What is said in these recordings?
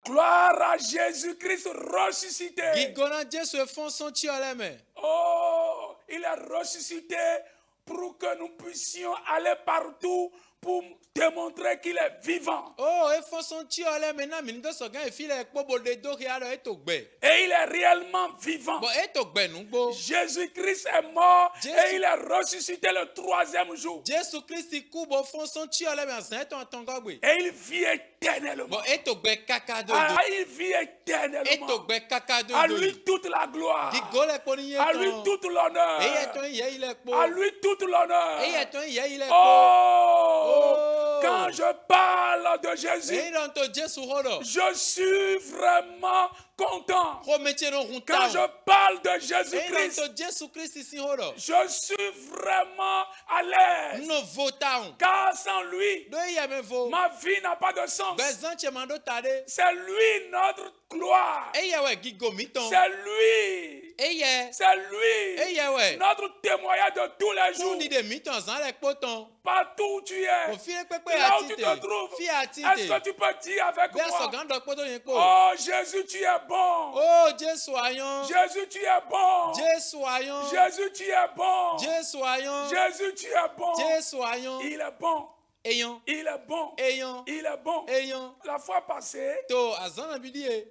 Gloire à Jésus-Christ ressuscité. Gigona Jésus fonson ti oleme. Oh, il est ressuscité pour que nous puissions aller partout pour démontrer qu'il est vivant. Oh, e fonson ti oleme na mi ndo so gan e fi le po bo de do ri alo e to gbe. Et il est réellement vivant. Bo e to gbe nu gbo. Jésus-Christ est mort Jésus- et il est ressuscité le 3e jour. Jésus Christ ku bo fonson ti oleme asan to antongo gbe. Et il vit éternellement. Bo e to gbe kaka do Ah, do. il vit E to éternellement. gbe kaka do À do. lui toute la gloire. Gigole po ni ye À lui ton. toute l'honneur. E ye ton ye ile po. À lui toute l'honneur. E ye ton ye ile po. Oh, quand je parle de Jésus, E don to Jésus hodo. je suis vraiment content. Ko metie no Quand hunta. je parle de E don Jésus-Christ, to Jésus Christ si hodo. je suis vraiment à l'aise. No vota on. Car sans lui, Do ye me vo. ma vie n'a pas de sens. Bezan che mando tade. C'est lui notre gloire. E ye we gigo mi ton. C'est lui. E ye. C'est lui. E ye we. Notre témoignage de tous les Nous jours. ni de mi ton zan le poton. Partout où tu es. Ko fi pepe Là où tu atite. te trouves. Fi Est-ce atite. que tu peux dire avec Be so moi? gan do poto yin po. Oh Jésus, tu es bon. Oh Jésus ayon. Jésus, tu es bon. Jésus ayon. Jésus, tu es bon. Jésus ayon. Jésus, tu es bon. Jésus ayon. Il est bon. Eyon. Il est bon. Eyon. Il est bon. Eyon. La fois passée, To azan na bidie.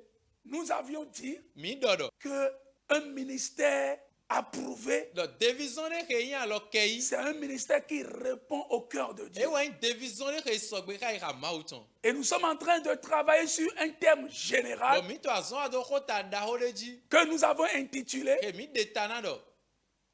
nous avions dit Mi dodo. que un ministère approuvé, Do division de reyin alo kei. c'est un ministère qui répond au cœur de E Dieu. wa division de rey sogbe ka ira mauton. Et nous sommes en train de travailler sur un thème Bo général mi to azan ado kota da holeji. que nous avons intitulé Ke mi detana do.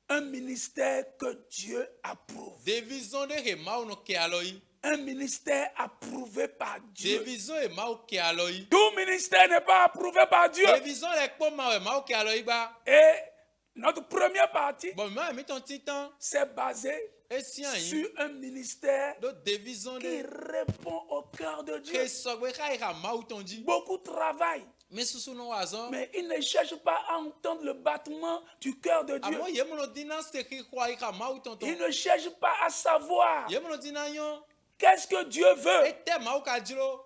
un ministère que Dieu approuve. Division de rey mau no ke aloyi. Un ministère approuvé par Dieu. Division e mau ke aloyi. Tout ministère n'est pas approuvé par Dieu. Division le kpo mau e mau ke aloyi ba. Et notre première partie Bo ma mi ton titan. s'est basée E si an sur yi. un ministère Do division qui de répond au cœur de Dieu. rey sogbe ka ira mauton ji. Beaucoup travaillent, Mi susu no azan. mais ils ne cherchent pas à entendre le battement du cœur de Dieu. Amo ye mo no dina se ki kwa ira mauton ton. Ils ne cherchent pas à savoir Ye mo no dina yon. qu'est-ce que Dieu veut. E te mau ka jiro.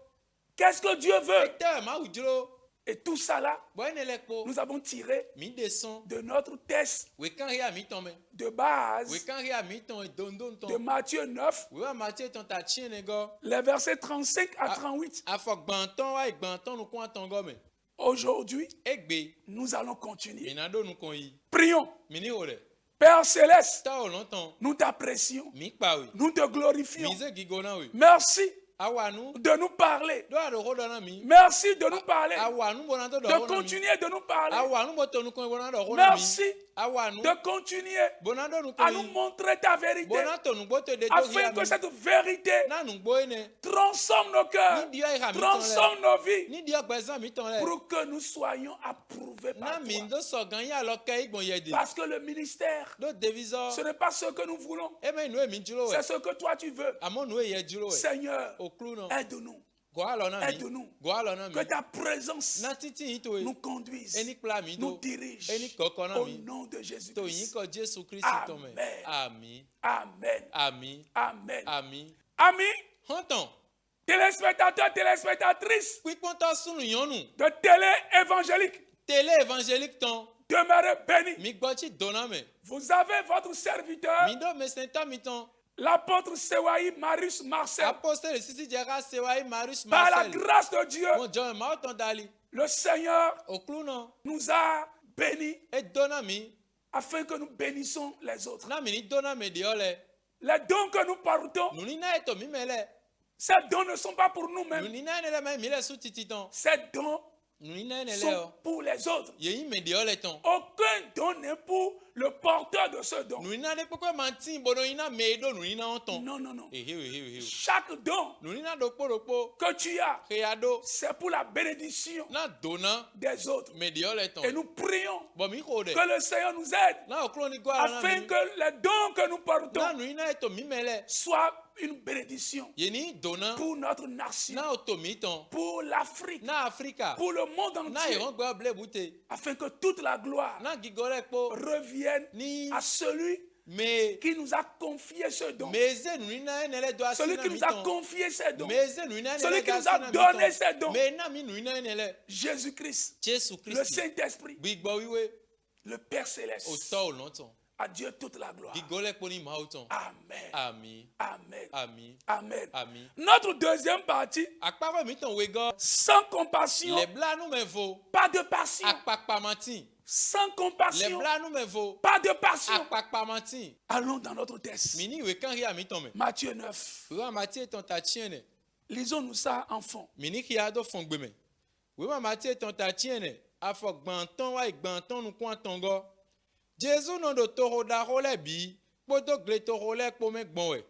Qu'est-ce que Dieu E veut. te mau jiro. Et tout ça là, Bo ene le kpo. nous avons tiré Mi descend. de notre texte We kan ria mi ton me. de base We kan ria mi ton e dondon de ton. Matthieu 9, We wa Mathieu ton ta chien ne go. les versets 35 à 38. Afọ gbanton wa gbanton nu kon ton go me. Aujourd'hui, Egbe. nous allons continuer. Minado nu kon yi. Prions. Mini ore. Père céleste, Ta o lonton. nous t'apprécions. Mi pa we. Nous te glorifions. Mize gigo na we. Merci Awa nu. de nous parler. Do ado ho do na mi. Merci de nous parler. Awa nu bona to do De ho na mi. continuer de nous parler. Awa nu bo to nu kon bona do ho na mi. Merci Awa nu. de continuer Bona do nu à kon nous yi. montrer ta vérité Bona to nu bo to de do afin que hi. cette vérité Na nu gbo ene. transforme nos cœurs, Ni dio ira mi ton le. transforme nos vies Ni dio gbezan mi ton le. pour que nous soyons approuvés Na par mi toi. ndo so gan ya lo ke igbon ye de. Parce que le ministère, Do divisor. ce n'est pas ce que nous voulons, E me nu e mi jiro we. c'est ce que toi tu veux. Amo nu e ye jiro we. Seigneur, Oklu no. aide-nous. Go alo na mi. Aide-nous. Go alo na mi. Que ta présence Na titi yi to e. nous conduise, Eni kpla mi nous do. dirige Eni koko na au mi. nom de To yin Jésus-Christ. ko Jesu Kristi to me. Amen. Ami. Amen. Ami. Amen. Ami. Amis, Honton. téléspectateurs, téléspectatrices Kwikpon ta sunu yonu. de télé évangélique, Télé évangélique ton. demeurez bénis. Mi gbochi dona me. Vous avez votre serviteur, Mi do me senta mi ton. l'apôtre Sewaï Marius Marcel. Apostole sisi jera sewa Marius Par la Marcel. grâce de Dieu, Mon John ma ton dali. le Seigneur Oklu no. nous a bénis E dona mi. afin que nous bénissons les autres. Na mi ni dona me de ole. Les dons que nous portons, Nu ni na eto mi mele. ces dons ne sont pas pour Nu nous-mêmes. ni na ne le me mi le su titi ton. Ces dons Nu ni na ne le sont o. pour les autres. Ye yi me de ole ton. Aucun don n'est pour le porteur de ce don. Nu ni na ne pokwe mantin bono ina me do nu ni na on ton. Non, non, non. Ehe. Chaque don Nu ni na do kpo. que tu as, Kreado. c'est pour la bénédiction Na dona des autres. me de ole ton. Et nous prions Bon mi ko de. que le Seigneur nous aide Na oklo ni gwa na afin mi. que les dons que nous Na portons nu ni na eto mi mele. soient une bénédiction Ye ni dona. pour notre nation, Na oto mi ton. pour l'Afrique, Na Afrika. pour le monde Na entier, iron gba ble bute. afin que toute la gloire Na gigore kpo. revienne Ni à celui Mais qui nous a confié ce don. meze nuina enele do Celui asina qui nous a miton. confié ce don. Meze nuina Celui enele qui do nous a asina donné miton. ces dons. Mais na mi nuina enele. Jésus-Christ, Jésus le Christ. Saint-Esprit, Gbigbo wiwe. le Père Céleste. Oto olonton. À Dieu toute la gloire. Gigole poni mauton. Amen. Ami. Amen. Ami. Amen. Ami. Notre deuxième partie, Akpakpa miton wego. sans compassion, Les blas nous me vaut. pas de passion. Akpakpa manti. Sans Les compassion, blas nous me vaut. pas de passion. Akpakpa manti. Allons dans notre texte. Mini we kan ria miton me. Matthieu 9. We mati ton ta tienne. Lisons-nous ça en fond. Mini ki ado fongbe me. We mati ton ta tienne. Afok gbanton wa gbanton nou kwa tongo. Jésus non do toro da role bi. Poto gle toro le po me gbon we.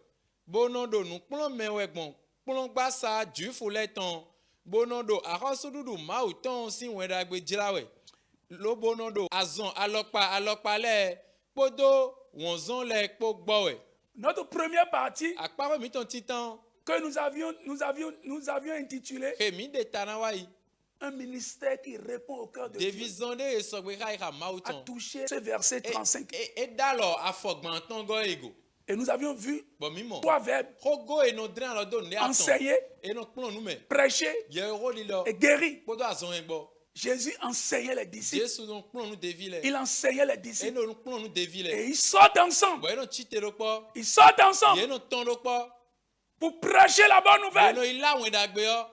Bonon do nou plon me we gbon. Plon gba sa du fule ton. Bonon do arosududu ma ou ton si wenda gbe jira we. Lo bonon do azon alokpa le. Poto wonzon le po gbo we. Notre première partie Akparo mi ton titan. que nous avions intitulée Ke mi de tanawai. un ministère qui répond au cœur de Dieu, Devizonde e sogbe ka ira a mauton. touché ce verset 35. Et dalo afok gbanton go ego. Et nous avions vu Bon mimo. trois verbes: Kogo e no dren lo do ne aton. enseigner, E no plon nou me. prêcher Ye ro li lo. et guérir. Poto azon egbo. Jésus enseignait les disciples. Jésus non plon nou devile. Il enseignait les E disciples. no plon nou devile. Et ils sortent ensemble. Bo e no chite lo po. Ils sortent Ye ensemble no ton lo po. pour prêcher la bonne Bo nouvelle. no ila wen dagbe yo.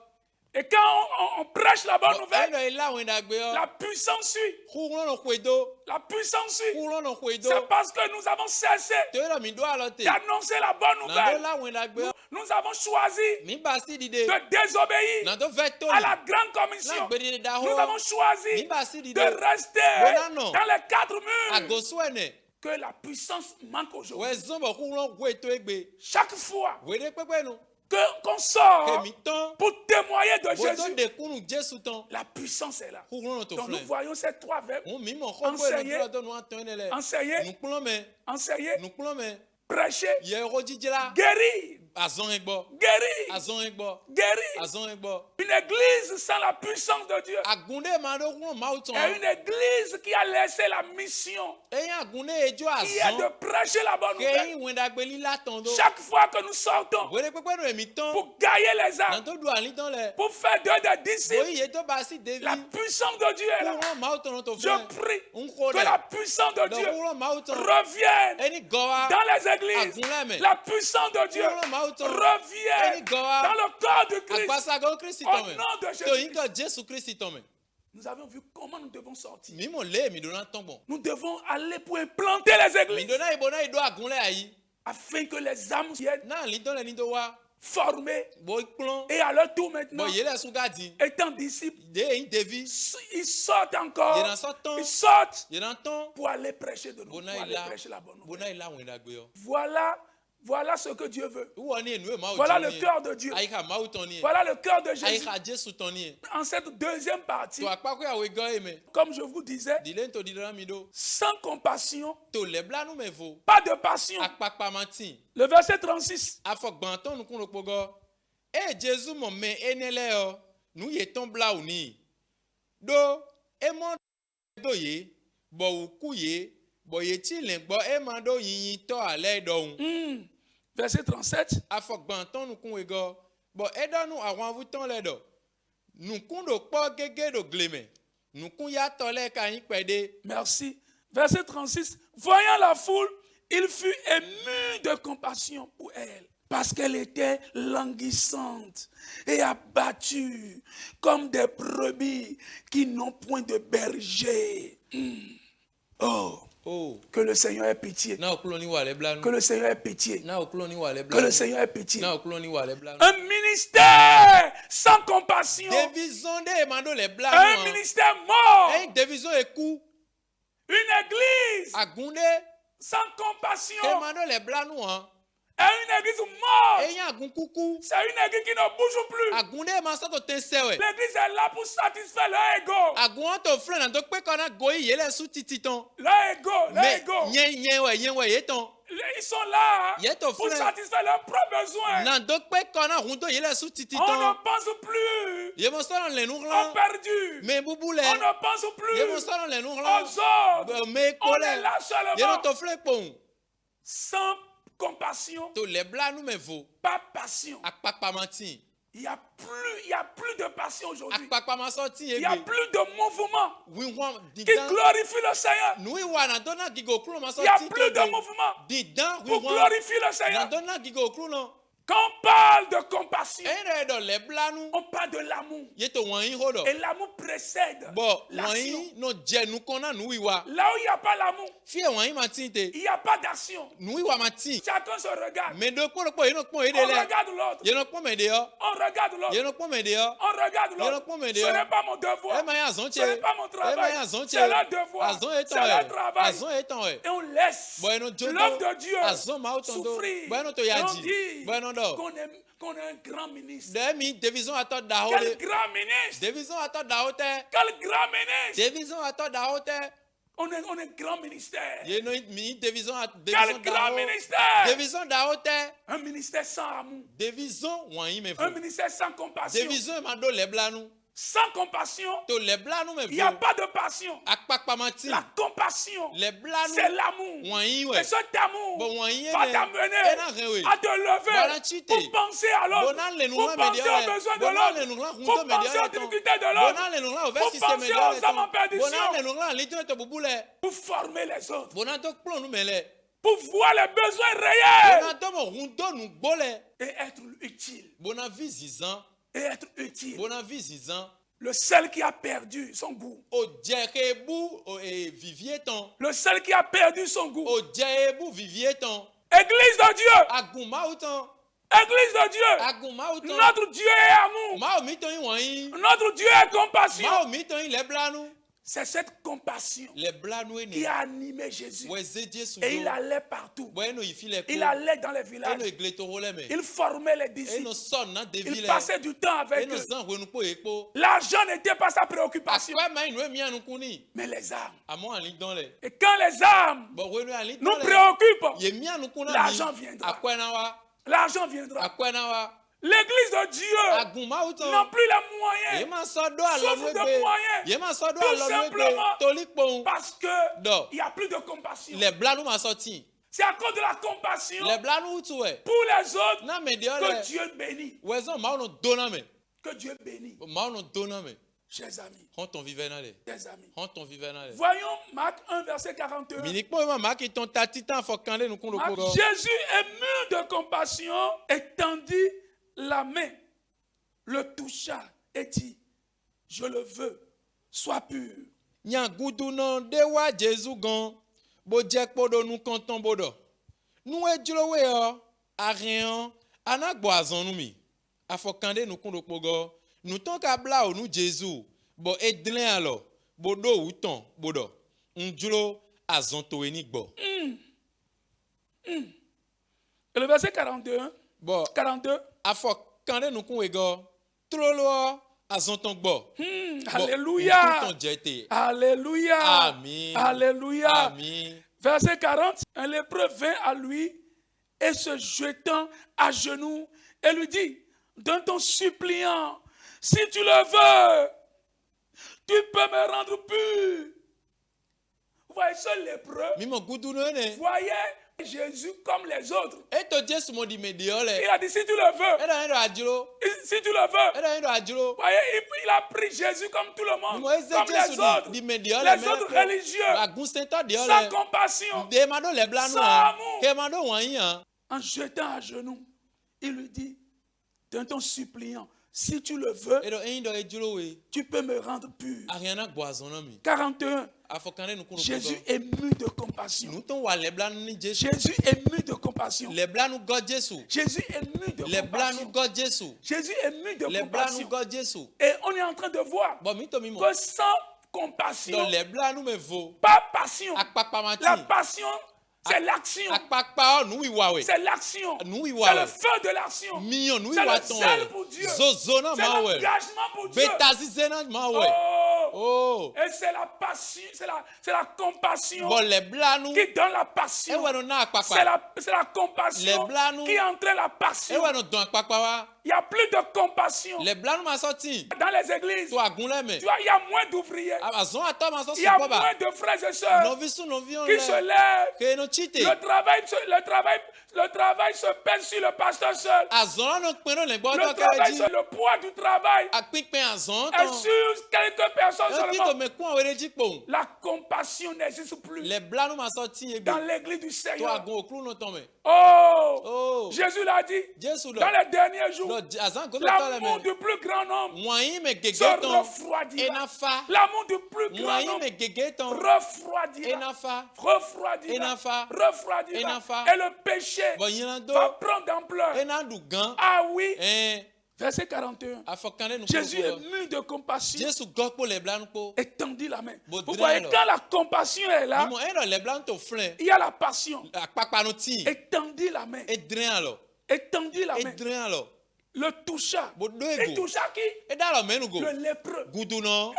Et quand on prêche la bonne Bo e nouvelle, no ila wen dagbe yo. la puissance suit. Kuron no kwedo. La puissance suit. Kuron no kwedo. C'est parce que nous avons cessé Te lo mi do alote. d'annoncer la bonne Nan do nouvelle. la wen dagbe yo. Nous avons choisi Mi basi dide. de désobéir Nan do veto à li. la grande commission. Nan gbedi da ho. Nous avons choisi Mi basi dide. de rester Bonano. dans les quatre murs. Agoswene. Que la puissance manque aujourd'hui. We zon bo kuron kweto egbe. Chaque fois We de pepe nou. qu'on sort Ke mi ton. pour témoigner de Bo do Jésus, de kunu Jésus ton. la puissance est là. Kuron no to Donc nous flen. voyons ces trois verbes: On mi mo ko Enseigner. no do no aton ele. enseigner, Nou plon me. enseigner, Nou plon me. prêcher, Ye ro jijela. guérir, Azon egbo. guérir, Azon egbo. guérir. Azon egbo. Une église sans la puissance de Dieu Agunde ma do kuron mauton. est une église qui a laissé la mission, Eyan agunde ejo qui est de azon. prêcher la bonne nouvelle. Ke wen dagbe li la ton do. Chaque fois que nous sortons We de pepe no emi ton. pour gagner les Nan âmes, to do ali ton le. pour faire d'eux des Bo disciples, ye to basi devi. la puissance de Dieu est là. Kuron mauton no to Je flen. prie Unko que de. la puissance de Do Dieu kuron mauton. revienne Eni gowa. dans les églises. Agunleme. La puissance de Dieu Kuron mauton. revienne Eni gowa. dans le corps de Christ. Agbasago Kristi Au ton me. nom de To Jésus. yinko Jésus Kristi ton me. Nous avons vu comment nous devons sortir. Mi mo le mi do na ton bon. Nous devons aller pour implanter les Mi églises do na ibo na ido agunle ayi. afin que les âmes soient Na li ton le ni do wa. formées Bo plon. et à leur tour maintenant, Bo yele su gadi. étant disciples, De yin devi. ils sortent encore. Ye na so ton. Ils sortent Ye na ton. pour aller prêcher de nous, pour Bona aller ila. prêcher la bonne nouvelle. Bona ila wen dagbe yo. Voilà ce que Dieu veut. Wo ni enu e ma o Voilà le jini. cœur de Dieu. Aika ma o ton ni. Voilà le cœur de Jésus. Aika Jésus ton ni. En cette deuxième partie, To akpako ya we go e me. comme je vous disais, Dile to didra mi do. sans compassion, To le bla nou me vo. pas de passion. Akpakpa mantin. Le verset 36. Afok gbanton nou kun lo pogo. E Jésus mo me enele yo. Nou ye ton bla ou ni. Do e mon do ye. Bo ou kou ye. Bo ye ti len bo e man do yin to ale do un. Verset 37. Afok gbanton nou kun we go. Bo e do nou awan vuton le do. Nou kun do po gege do gleme. Nou kun ya to le ka yin pede. Merci. Verset 36. Voyant la foule, il fut ému de compassion pour elle, parce qu'elle était languissante et abattue comme des brebis qui n'ont point de berger. Oh, Oh. que le Seigneur ait pitié. Na okulo ni wa le bla Que nou. le Seigneur ait pitié. Na okulo ni wa le Que bla le nou. Seigneur ait pitié. Na okulo ni wa le bla nou. Un ministère sans compassion. Devizon de mando le bla Un nou. ministère mort. Hey, devizon eku. Une église Agunde. sans compassion. Ke mando le bla nou an. Et une église morte. Eyan agun kuku. C'est une église qui ne bouge plus. Agunde man sa to ten se we. L'église est là pour satisfaire leur ego. Agun an to flen nan do pe kona goyi yele su titi ton. Leur ego, leur Me ego. yen we yeton. Ils sont là Ye to pour flen. satisfaire leurs propres besoins. Nan do pe kona hundo yele su titi On ne ton. pense plus Ye mon salon le nou aux ran. perdus. Me bubule. On ne pense plus Ye mon salon le nou ran. aux autres. Me On kole. est là Ye non seulement to flen pon. Sans compassion, to le bla nous me vo pas passion. akpakpa mantin Il y a plus de passion aujourd'hui. akpakpa ma sorti Il y a ebe plus de mouvement we want qui didan glorifie le Seigneur. nous wa na dona gigo kru ma Il n'y a sorti plus de mouvement didan we pour want glorifier le na Seigneur. dona gigo kru no Quand on parle de compassion, ere do le bla nous on parle de l'amour. ye to wan yin ho do Et l'amour précède bo wan l'action. yin no je nu kona nu wiwa Là où il n'y a pas l'amour, fie wan yin mantin te il n'y a pas d'action. nu wiwa mantin Chacun se regarde. me do po ye no pon On ede le regarde l'autre. ye no pon me de yo On regarde ye l'autre. no pon me de yo On regarde Ye no l'autre. pon me Ce de yo. n'est pas mon devoir. e ma ya zon Ce che n'est pas mon e ma travail. ya zon che C'est leur devoir. azon C'est etan leur e travail. azon etan e Et on laisse Bon, nous, Dieu, l'homme de Dieu azon ma otondo souffrir. bon no to Et ya on di dit bon no do qu'on est un grand ministre. de mi division ato da Quel hole grand ministre! division ato da hote Quel grand ministre! division ato da hote On est grand ministère. ye no mi division Quel da grand ho ministère! division da hote Un ministère sans amour. division wan yi me Un fo ministère sans compassion. division ma do le bla nu Sans compassion, to le bla nu me il n'y a fo pas de passion. akpakpa mati La compassion, le bla c'est nu l'amour. wan yi Et we cet amour bon wan yi va ne t'amener e na rewe à te lever Voilà, chite. pour penser à l'autre, Bona le nu pour la penser media aux besoins de bona le l'autre, nu la pour hundo media penser aux le difficultés de bona l'autre, le nu la over pour system penser media aux le âmes en perdition, bona le nu la litio to bubule pour former les autres, bona to plon nu mele pour voir les besoins réels bona to mo hundo nu gbole et être utile. bona visizan Et être utile. bona visizan Le seul qui a perdu son goût. o jerebu o vivie ton Le seul qui a perdu son goût. o jerebu vivie ton Église de Dieu. aguma uton Église de Dieu. aguma uton Notre Dieu est amour. ma o mi ton yin wọ̀nyí Notre Dieu est compassion. ma o mi ton yin le blanu C'est cette compassion le blanu qui eni a animé Jésus. wo ze Jesu Et il do allait partout. bo eno ifi le ko Il allait dans les eno villages. igle to role me Il formait les disciples. eno son na Il devile passait du temps avec eno eux. zan wenu po ekpo L'argent n'était pas sa préoccupation, akwa ma inu emi anu kuni mais les âmes. amo ali don le Et quand les âmes bo wenu ali nous don le préoccupent, ye mi anu kuna l'argent viendra. akwa na wa L'argent viendra. akwa na wa L'église de Dieu aguma n'a uton plus les ye moyens ma so do alonu Sauf de egbe moyens. ye ma so do Tout alonu egbe simplement. toli kpohun parce que Do. il n'y a plus de compassion. le blanu ma sorti C'est à cause de la compassion le blanu utu we pour les autres na me de que ole Dieu bénit. wezon ma ono dona me Que Dieu bénit. ma ono dona me Chers amis, hon ton vive na le chers amis. hon ton vive na le Voyons Marc 1, verset 41. mini kpo ma ma ki ton tatitan fo kande nu kun lo Marc, ko Jésus, ému de compassion, étendit la main, le toucha et dit, je le veux, sois pur. nyagudu no de wa Jesu gan bo je podo nu kanton bodo nu ejlowe o arian anagbo azon nu mi afokande nu kun lo pogo nu ton ka bla o nu Jesu bo edlen alo bodo uton bodo njlo azon to eni gbo Et le verset 41, bo 42. afokande nu kun wego trolo azon ton gbo Alléluia. ton jete Alléluia. Amen. Alléluia. Amen. Verset 40. Un lépreux vint à lui et se jetant à genoux et lui dit, d'un ton suppliant, si tu le veux, tu peux me rendre pur. Vous voyez ce lépreux, mi mo gudu no ne voyez Jésus comme les autres. eto Jesu mo di mediole Il a dit, si tu le veux, Era endo ajiro. si tu le veux. Era endo ajiro. Vous voyez, il a pris Jésus comme tout le monde, Mo eze comme Jesu les autres, di mediole les autres religieux, Agun sento de sans ole. compassion. De mado le blanu. Sans amour. Ke mado wan yan. En jetant à genoux, il lui dit, d'un ton suppliant, si tu le veux, Edo endo ejiro we. tu peux me rendre pur. Ariana gboazon na mi. 41. Afokane nu kunu. Jésus ému de compassion. Nou ton wa le blanu ni Jesu. Jésus ému de compassion. Le blanu God Jesu. Jésus ému de Le blanu compassion. God Jesu. Jésus ému de Le blanu compassion. God Jesu. Et on est en train de voir Bon mi to mi mo. que sans compassion, Dans le blanu me vo. pas passion. Akpakpa mati. La passion, c'est l'action. Akpakpa nu wiwa we. C'est l'action. Nous y C'est voyons. le feu de l'action. Miyon nou C'est iwa le ton zèle we. pour Dieu. Zozona C'est ma we. l'engagement pour Dieu. Betazi zena ma we. Oh. Oh. Et c'est la passion, c'est la compassion Bon le blanu. qui donne la E passion. we no na C'est akpakpa. la compassion Les blanu. qui entraîne la E passion. we no don akpakpa wa. Il n'y a plus de compassion les blancs nous m'a sorti dans les églises. toi goulé mais Tu vois, il y a moins d'ouvriers. azon attends m'a sorti Il y a pas ba moins de frères et sœurs non visu non vion qui se le lèvent. que no chite Le travail se pèse sur le pasteur seul. azon no peno le gbo Le to travail, ke c'est le poids du travail. a pin azon Et ton sur quelques personnes e ti to seulement, me kwa wele ji po la compassion n'existe plus les blancs nous m'a sorti e dans bi l'église du to Seigneur. agon okru no ton me Oh, oh Jésus l'a dit. Jésus Dans lo les derniers jours, lo azan go to le l'amour me du plus grand nombre moyen me gege se ton refroidira. enafa L'amour du plus grand moyen nombre me gege ton refroidira. enafa Refroidira. Enafa. Refroidira. Enafa. Et le péché bon yinando va prendre ampleur. enandu gan Ah oui. Verset Verset 41. afokane nu Jésus est mu de compassion Jésus gopo les blancs po et tendit la main. Bon, Vous voyez, alors. quand la compassion est là, Mimo eno les blancs to flin il y a la passion. akpakpa no ti Et tendit la main. e dren alors Et tendit la e main. dren alors Le toucha. bo do Et ego toucha qui? e da lo menu go Le lépreux. gudu no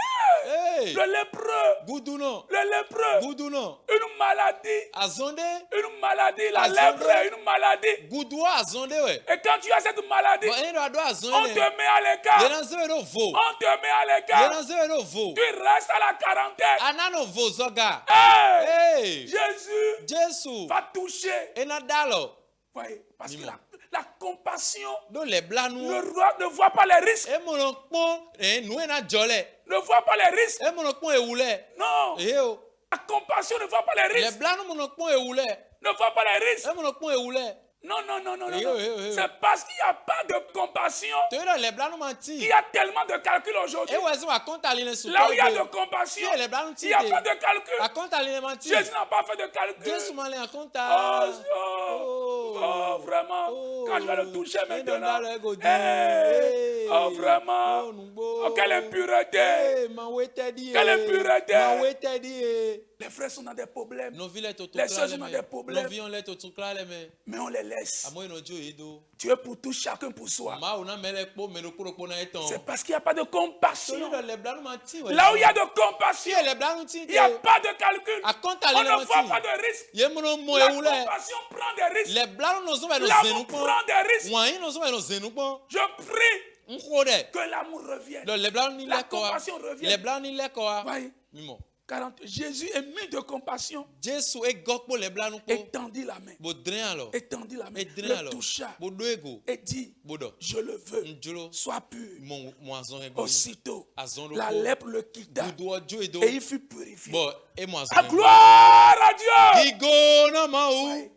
eh Le lépreux. gudu no Le lépreux. gudu no Une maladie. azonde Une maladie. La Azonde. lèpre est une maladie. gudu azonde we Et quand tu as cette maladie, bon eno ado on azonde te met à l'écart. yena zo no vo On te met à l'écart. yena zo no vo Tu restes à la quarantaine. anano vo zoga Hey! eh Jésus Jésus va toucher. ena dalo Voyez, parce que Dis-moi. la compassion, do les blancs le nous roi ne voit pas les risques. e mono pon nu ena jole Ne voit pas les risques. e mono pon ewule Non. eh o La compassion ne voit pas les les risques. blancs nous mono pon ewule Ne voit pas les risques. e mono pon ewule Non, non, non, non, non. Eh, non. eh, eh, eh. C'est parce qu'il n'y a pas de compassion to eno les blancs nous menti qu'il y a tellement de calculs aujourd'hui. e wese wa konta line su Là où il y a de compassion, Si, les blancs nous il n'y a tirent. pas de calcul. wa konta line menti Jésus n'a pas fait de calcul. Jésus m'a l'air Oh, konta oh, vraiment. Quand je vais le toucher maintenant. Hey, Oh, vraiment. oh, nungbo. Oh, quelle impureté. Hey, ma wete di Quelle eh. impureté. Ma wete di eh. Les frères sont dans des problèmes, No vile to Les tukla sœurs le ont me. des problèmes. No vi on le to tukla le me. mais on les laisse. Amo ino jo edo. Dieu pour tout, chacun pour soi. Ma ona mele kpo me no kuro kpo na eton. C'est parce qu'il n'y a pas de So compassion. ino le blanc nous menti we. Là où il y a de Si compassion, les blancs nous il n'y a tinte. pas de calcul. A konta On line ne voit menti. pas de risque. Ye mono mo La ewule. compassion prend des risques. Les blancs nous sommes no L'amour zenu kpo. prend des risques. Wan nous sommes no zenu kpo. Je prie Nko de. que l'amour revienne. Le les blancs ni La le ko. compassion revient. Les blancs ni le ko. Voyez, Mimo. 40. Jésus est mis de compassion Jésus e gokpo les blancs nous et ko. tendit la main. Bo dren alors. Et tendit la main. E dren Le alors. toucha Bo do ego. et dit, Bo do. je le veux. Njolo. Sois pur. Mon azon ego. Aussitôt, Azon la loko. lèpre le quitta Budu ojo edo. et il fut purifié. Bon, et mon azon La ego. gloire à Dieu. Igo na ma Ouais. ou.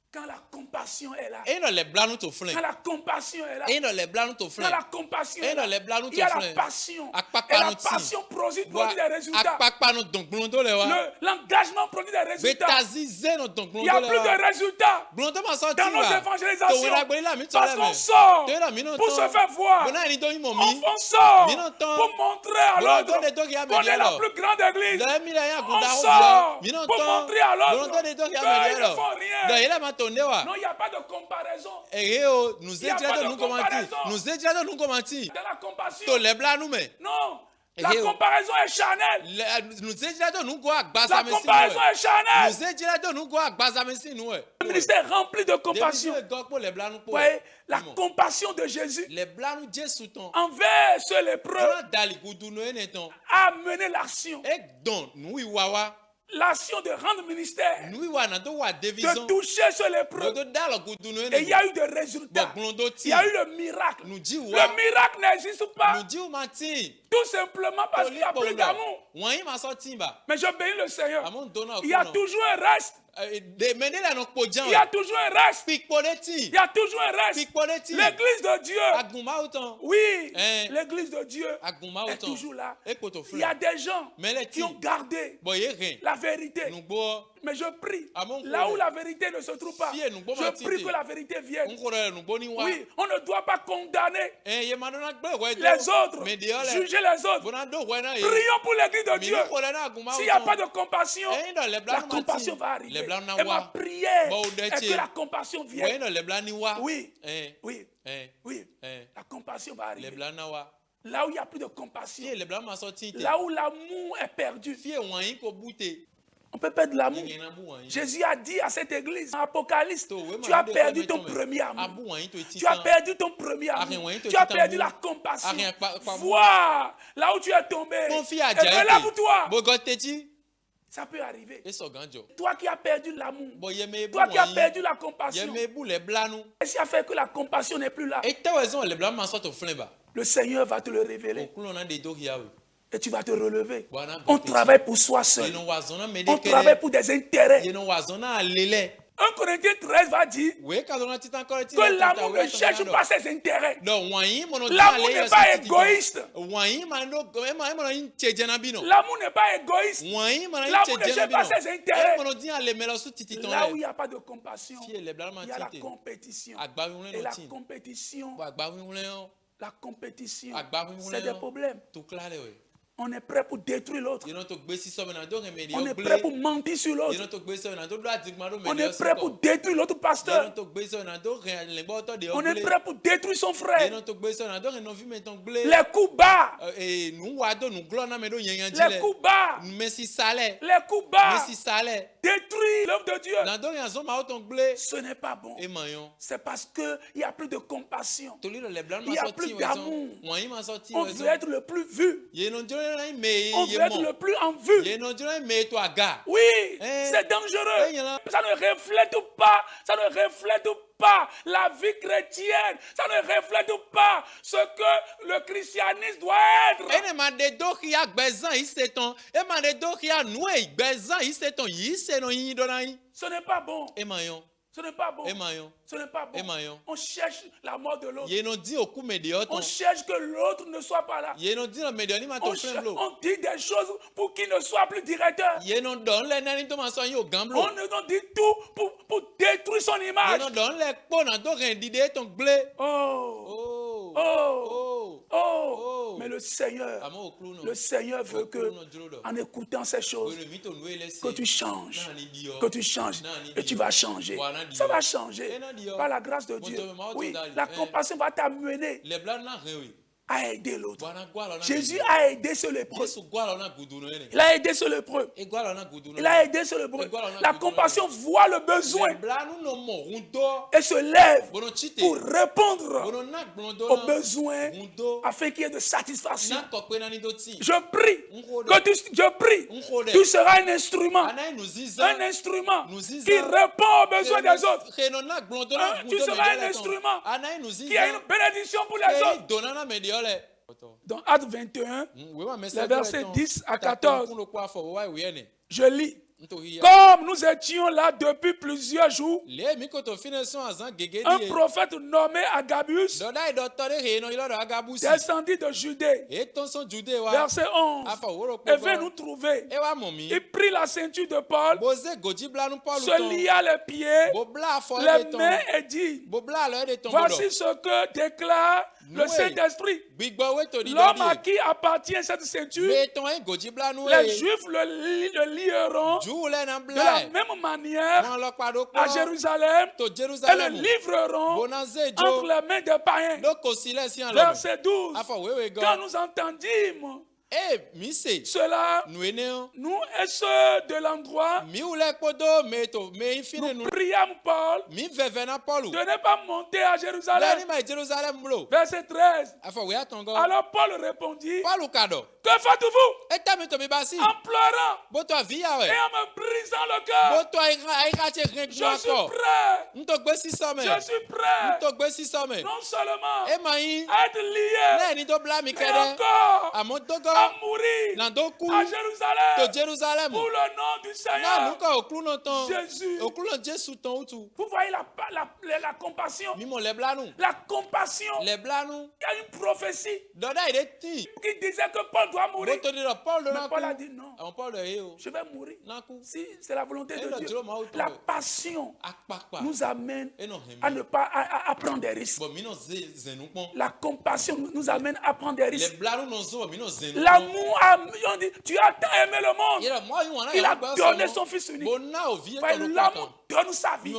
Quand la compassion est là, E no les blancs nous to flin. quand la compassion est là, E no les blancs nous to quand flin. la compassion E est no là, les blancs nous il to y a la flin. passion. Akpakpa Et la no ti. passion produit Wa des résultats. akpakpa no don gblon le wa. L'engagement produit des résultats. Betazize no don Il gblon n'y a le plus wa. de résultats Gblon to ma so ti dans nos ba. To évangélisations. wena gbele la mi to Parce le qu'on me. sort To wena mi no pour se ton. faire voir. Bona ni do yin mo mi. On sort Mina ton. pour montrer à Bona l'autre do de do ki a me qu'on est la dialo. plus grande église. Le mi la ya On gunda ho sort bio. Mi no pour ton. montrer à l'autre Bona do de do ki a me qu'ils ne dialo. font rien. Da ile ma tonde wa. Non, il n'y a pas de comparaison. Eh o, nous Y a est pas déjà de nous commenter. comparaison. Nous est déjà nous commenter. Dans la compassion. To les blancs nous mais. Non. La Eh, oh. comparaison est charnelle. Nous est déjà nous go La agbaza mesi comparaison nous. est charnelle. Nous est déjà nous go agbaza mesi nous. Le ministère rempli de compassion. Compassion. Les blancs nous Vous voyez, la Dis-moi. compassion de Jésus Les blancs nous Jésus ton. envers ce lépreux Quand dali gudu no eneton. a mené l'action. E don nous iwawa. L'action de rendre ministère, Nous iwa na to wa de division. toucher ce lépreux. Do dalo gudu no Et il y eneton. a eu des résultats. Bon glondo Il ti. y a eu le miracle. Nous dit Le wa. miracle n'existe pas Nous dit ou mati. tout simplement parce qu'il n'y a plus d'amour. Wani ma sorti ba. Mais je bénis le Seigneur. Amon dona Il y a toujours un reste. de mener la nok podjan. Il y a toujours un reste. Pik podeti. Il y a toujours un reste. Pik podeti. L'église de Dieu. Aguma autant. Oui, Hein. l'église de Dieu Aguma est autant. toujours là. E poto Il y a fla. des gens Mais les qui ont ti. gardé Boye rien. la vérité. Nous bo. Mais je prie, Ah, mon là où frère. la vérité ne se trouve pas, Fie, nous bon je matite. prie que la vérité vienne. Nkore nous boni wa. Oui, on ne doit pas condamner Eh ye madona gbe we do. les autres, Mais diole. juger les autres. Bona do we na ye. Prions pour l'église de Mi Dieu. kore na aguma S'il n'y a autant. pas de compassion, Eh no le la blanc compassion mati. va arriver. Les blancs na Et ma wa. prière Bon, est Detier. que la compassion We vienne. no le blanc ni wa. Oui, Eh. oui, Eh. oui. Eh. La compassion va Les arriver. blancs na wa. Là où il n'y a plus de compassion, Fie le blanc ma sorti. là où l'amour est perdu, Fie wani ko bute. On peut perdre l'amour. Yenge na bu wanyi. Jésus a dit à cette église, en Apocalypse, To we tu as ma de perdu ko ton me premier amour. Abu wanyi to Tu as titan. perdu ton premier Arien amour. wanyi to Tu as titan perdu bu. la compassion. Arien pa Vois là où tu es tombé. Mon fils Et a déjà relève-toi. Bogoteti. Ça peut arriver. Et so ganjo. Toi qui as perdu l'amour. Bo yeme bu Toi qui as wanyi. perdu la compassion. Yeme bu le blanu. Qu'est-ce qui a fait que la compassion n'est plus là? Et ta wezon le blan ma so to flemba. Le Seigneur va te le révéler. Okulo na de do hiawe. Et tu vas te relever. Bwana On boteti. travaille pour soi seul. Yeno wazona me On de travaille kere. pour des intérêts. Yeno wazona alele. 1 Corinthiens 13 va dire We ka dona titan ko ti. que l'amour ne cherche pas ses intérêts. Donc wanyi mono L'amour n'est pas égoïste. Wanyi mano mono in chejana bino. L'amour n'est pas égoïste. Wanyi mano in L'amour ne chejana cherche pas bino. ses intérêts. Mono di ale melo su tititon Là où il le. n'y a pas de compassion, Fie le blan ma il y a la tite. compétition. Agba wi Et no la tin. compétition, Bo agba wi wule yo. la compétition, Agba wi wule c'est des problèmes. To klale we. On est prêt pour détruire l'autre. Yeno to gbe si so na do remedi On yo est prêt ble. pour mentir sur l'autre. Yeno to gbe so na do adigma do On medi est prêt pour détruire l'autre pasteur. Yeno to gbe so na do ren le bo to de On est oble. prêt pour détruire son frère. Yeno to gbe so na do ren no vi me ton ble. Les coups bas, Nu wa do nu glo na me do yenyan les jile. coups bas, Messi sale. les coups bas, Messi sale. détruire l'œuvre de Dieu. Na do yan zo ma o ton ble. Ce n'est pas bon. E mayon. C'est parce qu'il n'y a plus de compassion. Toli le blan Il ma y a sorti plus wezo. d'amour. Wanyi ma sorti On wezo. veut être le plus vu. Yeno jole na me On veut être le plus en vue. Yeno jole me to aga. Oui, c'est dangereux. Ça ne reflète pas, la vie chrétienne. Ça ne reflète pas ce que le christianisme doit être. Ene ma de do kia gbezan iseton. E ma de do kia noue gbezan iseton yi se no yin do na yin. Ce n'est pas bon. E mayon. Ce n'est pas bon. E mayon. Ce n'est pas bon. Eh, Mayon. On cherche la mort de l'autre. Yeno di oku me de oton. On cherche que l'autre ne soit pas là. Yeno di no me de ni ma to flem lo. On dit des choses pour qu'il ne soit plus directeur. Yeno don le nani to ma so yin o gamblo. On dit tout pour détruire son image. Yeno don le po na do ren dide ton gle. Oh, Oh. oh, Oh. oh. Mais le Seigneur veut que, en écoutant ces choses, que tu changes. Que tu changes. Et tu vas changer. Ça va changer. Par la grâce de Dieu. Oui, la compassion va t'amener Le blan na re we. à aider l'autre. Bwana gwala na. Jésus a aidé ce lépreux. Yesu gwala na gudu no ene. Il a aidé ce lépreux. E gwala na gudu no. Il a aidé ce lépreux. La compassion voit le besoin Le blan no mo hundo. et se lève Bono chite. pour répondre Bono na gbondo aux na. besoins Hundo. afin qu'il y ait de satisfaction. Na kokpe na ni do ti. Je prie que tu seras un instrument. Ana nous disons. Un instrument Nous disons. qui répond aux besoins des autres. Reno na gbondo na Tu seras un instrument Ana nous disons. qui a une bénédiction pour les autres. Dona na me de ole. Dans Acte 21, les versets 10 à 14, je lis. Comme nous étions là depuis plusieurs jours, un prophète nommé Agabus descendit de Judée. Verset 11. Et vint nous trouver. Il prit la ceinture de Paul, se lia les pieds, les mains et dit, voici ce que déclare le Saint-Esprit. L'homme à qui appartient cette ceinture, les Juifs le lieront de la même manière à Jérusalem et le livreront entre les mains des païens. Verset 12. Quand nous entendîmes cela, nous et ceux de l'endroit, nous priâmes Paul de ne pas monter à Jérusalem. Verset 13. Alors Paul répondit, que faites-vous? En pleurant et en me brisant le cœur. Je suis prêt. Non seulement à être lié, mais encore à mourir à Jérusalem pour le nom du Seigneur Jésus. Vous voyez la compassion. La compassion. Il y a une prophétie qui disait que Paul doit mourir. Mais Paul a dit non. Je vais mourir. Si c'est la volonté de Dieu. La passion nous amène à ne pas à prendre des risques. La compassion nous amène à prendre des risques. L'amour, on dit, tu as tant aimé le monde. Il a donné son fils unique. L'amour donne sa vie.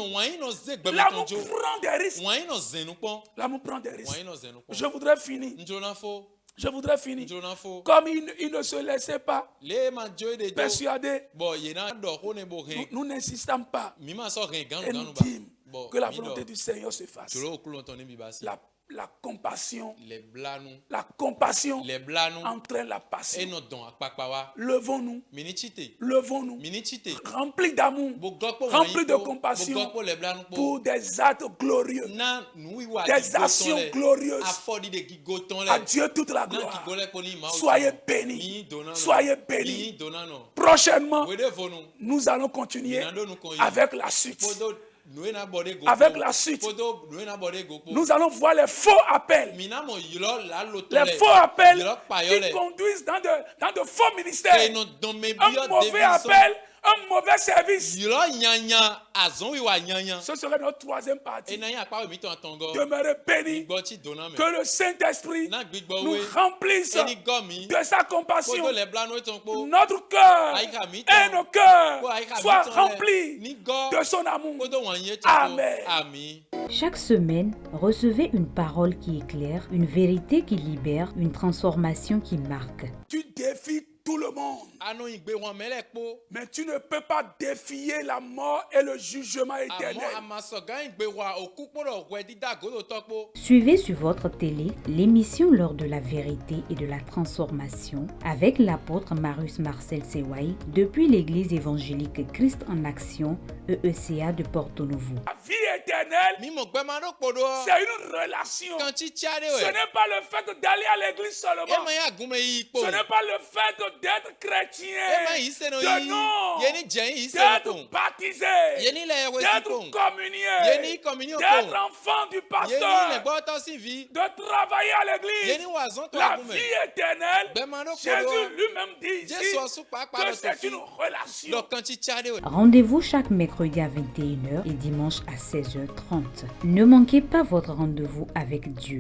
L'amour prend des risques. L'amour prend des risques. Je voudrais finir Je voudrais finir. Jonan fo. Comme il ne se laissait pas Le man joy de do. persuader, Bon, yena do ko ne bo ren. nous n'insistons pas Mi ma so ren gan et gan nous ba. disons Bon, que la mi do. volonté du Seigneur se fasse. Tolo okulon ton bi basi. La compassion, Les blanou. la compassion Les blanou. entraîne la Et passion. non don akpakpa wa. Levons-nous, Mini chite. levons-nous, Mini chite. remplis d'amour, Bo gokpo remplis de compassion Bo gokpo les blanou po. pour des actes glorieux, Na nou wa des actions glorieuses. Afodi de gigoton le. À Dieu toute la Na gloire. gigole ko ni ma. Soyez bénis. Mi dona no. Soyez bénis. Mi dona no. Prochainement, Wede vonu. nous allons continuer Minando nou kon yi. avec la suite. Podo nou na bode go. Avec la suite. Podo nou na bode go. Nous allons voir les faux appels. Mina mo yilo la loto Les faux appels Yilo payo qui le. conduisent dans de faux ministères. Et non don me bio Un mauvais appel, un mauvais service. Yilo nyanya azon wi wa nyanya. Ce serait notre troisième E partie. na ya pa mi ton tongo. Demeurez bénis. Gbigbo ti dona me. Que le Saint-Esprit Na gbigbo nous we. remplisse Eni gomi. de sa compassion. Podo le blano ton po. Notre cœur Aïka mi et ton. nos cœurs Po aïka mi soient ton le. remplis Ni go. de son amour. Podo wanye ton po. Amen. Ami. Chaque semaine, recevez une parole qui éclaire, une vérité qui libère, une transformation qui marque. Tu défies tout le monde. Ano igbe wan mele po. Mais tu ne peux pas défier la mort et le jugement Amo éternel. amaso gan igbe wa oku podo we dida godo topo. Suivez sur votre télé l'émission L'heure de la vérité et de la transformation avec l'apôtre Marius Marcel Sewai depuis l'église évangélique Christ en Action, EECA de Porto Novo. La vie éternelle, Mi mo gbe ma do podo. c'est une relation. Kan ti tiade Ce we. n'est pas le fait d'aller à l'église E seulement. ma ya gume yi po. Ce n'est pas le fait d'être E chrétien, ma yi se no de yi. non, Ye ni jen yi se no po. d'être baptisé, Ye ni le we si po. d'être communié, Ye ni communion d'être po. enfant du Ye ni le pasteur, gbo to si vi. de travailler à Ye l'église. ni wa zon to La agume. vie éternelle, Gbe ma do podo. Jésus lui-même dit ici Jesu osu pa pa que do to c'est fi. une relation. Donc quand tu tiade we. Rendez-vous chaque mercredi à 21h et dimanche à 16h30. Ne manquez pas votre rendez-vous avec Dieu.